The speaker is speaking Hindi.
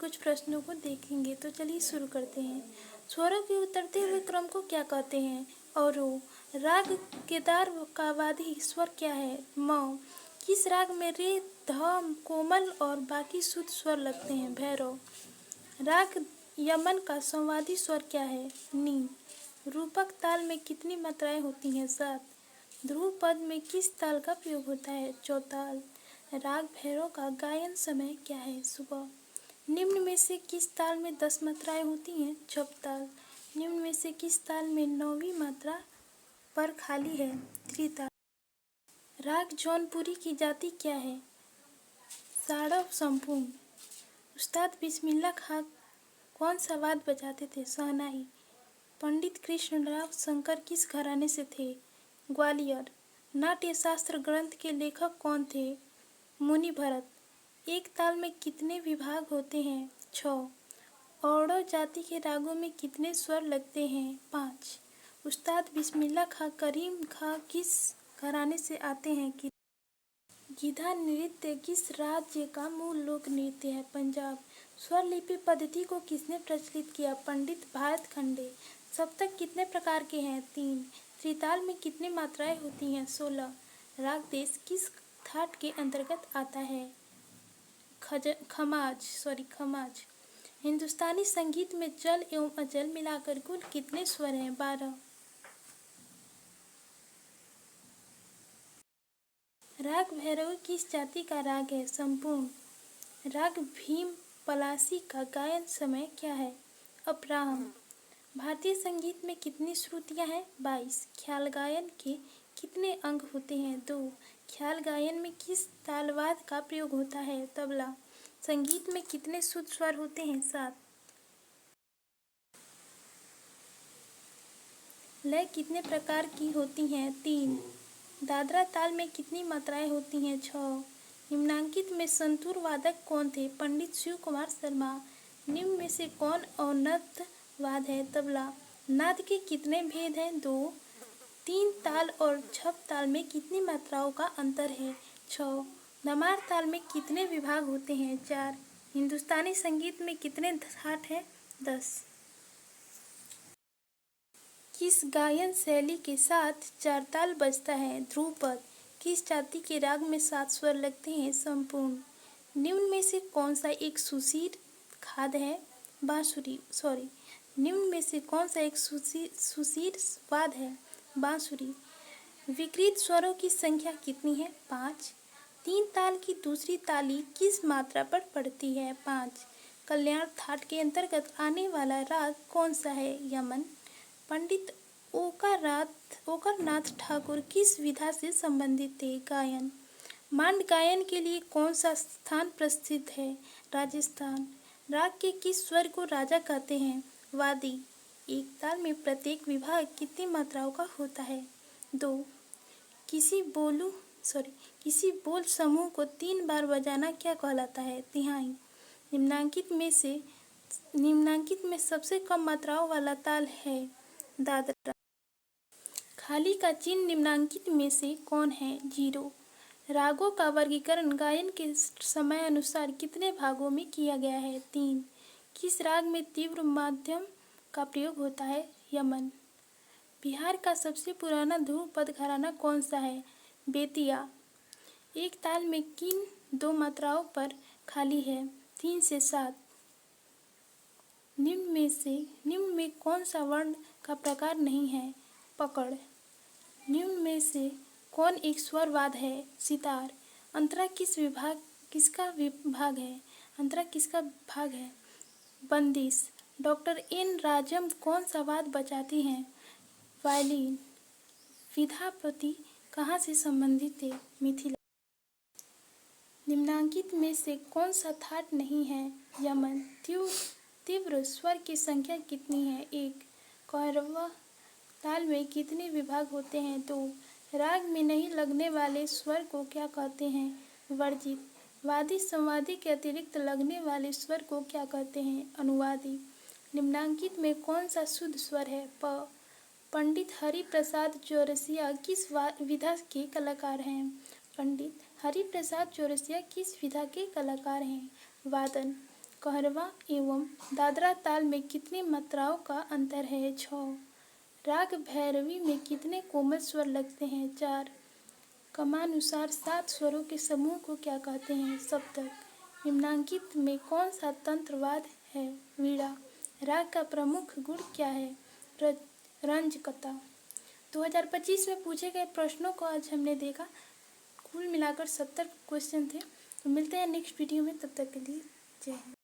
कुछ प्रश्नों को देखेंगे। तो चलिए शुरू करते हैं। स्वरों के उतरते हुए क्रम को क्या कहते हैं? अवरोह। राग केदार का वादी स्वर क्या है? म। किस राग में रे, ध कोमल और बाकी शुद्ध स्वर लगते हैं? भैरव। राग यमन का संवादी स्वर क्या है? नी। रूपक ताल में कितनी मात्राएं होती हैं? 7। ध्रुव पद में किस ताल का प्रयोग होता है? चौताल। राग भैरव का गायन समय क्या है? सुबह। निम्न में से किस ताल में 10 मात्राएं होती हैं? जप ताल। निम्न में से किस ताल में 9वीं मात्रा पर खाली है? त्रिताल। राग जौनपुरी की जाति क्या है? साड़व संपूर्ण। उस्ताद बिस्मिल्लाह खां कौन सा वाद्य बजाते थे? शहनाई। पंडित कृष्णराव शंकर किस घराने से थे? ग्वालियर। नाट्य शास्त्र ग्रंथ के लेखक कौन थे? मुनि भरत। एक ताल में कितने विभाग होते हैं? 6। औडो जाति के रागों में कितने स्वर लगते हैं? 5। उस्ताद बिस्मिल्लाह खां करीम खां किस घराने से आते हैं? गिधा नृत्य किस राज्य का मूल लोक नृत्य है? पंजाब। स्वर लिपि पद्धति को किसने प्रचलित किया? पंडित भारत खंडे। सप्तक कितने प्रकार के हैं? 3। त्रिताल में कितनी मात्राएं होती हैं? 16। राग देश किस थाट के अंतर्गत आता है? खमाज। हिंदुस्तानी संगीत में जल एवं अजल मिलाकर कुल कितने स्वर हैं? 12। राग भैरवी किस जाति का राग है? संपूर्ण। राग भीम पलासी का गायन समय क्या है? अपराह्न। भारतीय संगीत में कितनी श्रुतियां हैं? 22। ख्याल गायन के कितने अंग होते हैं? 2। ख्याल गायन में किस तालवाद्य का प्रयोग होता है? तबला। संगीत में कितने शुद्ध स्वर होते हैं? 7। लय कितने प्रकार की होती हैं? 3। दादरा ताल में कितनी मात्राएं होती हैं? 6। निम्नांकित में संतूर वादक कौन थे? पंडित शिव कुमार शर्मा। निम्न में से कौन औन्नत वाद है? तबला। नाद के कितने भेद हैं? 2। 3 ताल और छप ताल में कितनी मात्राओं का अंतर है? 6। दमार ताल में कितने विभाग होते हैं? 4। हिंदुस्तानी संगीत में कितने थाट हैं? 10। किस गायन शैली के साथ चार ताल बजता है? ध्रुपद। किस जाति के राग में 7 स्वर लगते हैं? संपूर्ण। निम्न में से कौन सा एक सुशीर खाद है? निम्न में से कौन सा एक सुशीर वाद है? बांसुरी। विकृत स्वरों की संख्या कितनी है? 5। 3 ताल की दूसरी ताली किस मात्रा पर पड़ती है? 5। कल्याण थाट के अंतर्गत आने वाला राग कौन सा है? यमन। पंडित ओकारनाथ ठाकुर किस विधा से संबंधित थे? गायन। मांड गायन के लिए कौन सा स्थान प्रसिद्ध है? राजस्थान। राग के किस स्वर को राजा कहते हैं? वादी। एक ताल में प्रत्येक विभाग कितनी मात्राओं का होता है? 2। किसी बोल समूह को 3 बार बजाना क्या कहलाता है? तिहाई। निम्नांकित में सबसे कम मात्राओं वाला ताल है? दादरा। खाली का चिन्ह निम्नांकित में से कौन है? 0। रागों का वर्गीकरण गायन के समय अनुसार कितने भागों में किया गया है? 3। किस राग में तीव्र माध्यम का प्रयोग होता है? यमन। बिहार का सबसे पुराना ध्रुपद घराना कौन सा है? बेतिया। एक ताल में किन 2 मात्राओं पर खाली है? 3 से 7। निम्न में कौन सा वर्ण का प्रकार नहीं है? पकड़। निम्न में से कौन एक स्वर वाद है? सितार। अंतरा किसका भाग है? बंदिश। डॉक्टर एन राजम कौन सा वाद्य बजाती हैं? वायलिन। विद्यापति कहाँ से संबंधित थे? मिथिला। निम्नांकित में से कौन सा थाट नहीं है? यमन। तीव्र स्वर की संख्या कितनी है? 1। कौरवा ताल में कितने विभाग होते हैं? 2। राग में नहीं लगने वाले स्वर को क्या कहते हैं? वर्जित। वादी संवादी के अतिरिक्त लगने वाले स्वर को क्या कहते हैं? अनुवादी। निम्नांकित में कौन सा शुद्ध स्वर है? प। पंडित हरि प्रसाद चौरसिया किस विधा के कलाकार हैं? पंडित हरि प्रसाद चौरसिया किस विधा के कलाकार हैं? वादन। कहरवा एवं दादरा ताल में कितनी मात्राओं का अंतर है? 6। राग भैरवी में कितने कोमल स्वर लगते हैं? 4। क्रमानुसार 7 स्वरों के समूह को क्या कहते हैं? सप्तक। निम्नांकित में कौन सा तंत्रवाद है? वीणा। राग का प्रमुख गुण क्या है? रंजकता। 2025 में पूछे गए प्रश्नों को आज हमने देखा। कुल मिलाकर 70 क्वेश्चन थे। तो मिलते हैं नेक्स्ट वीडियो में, तब तक के लिए जय हिंद।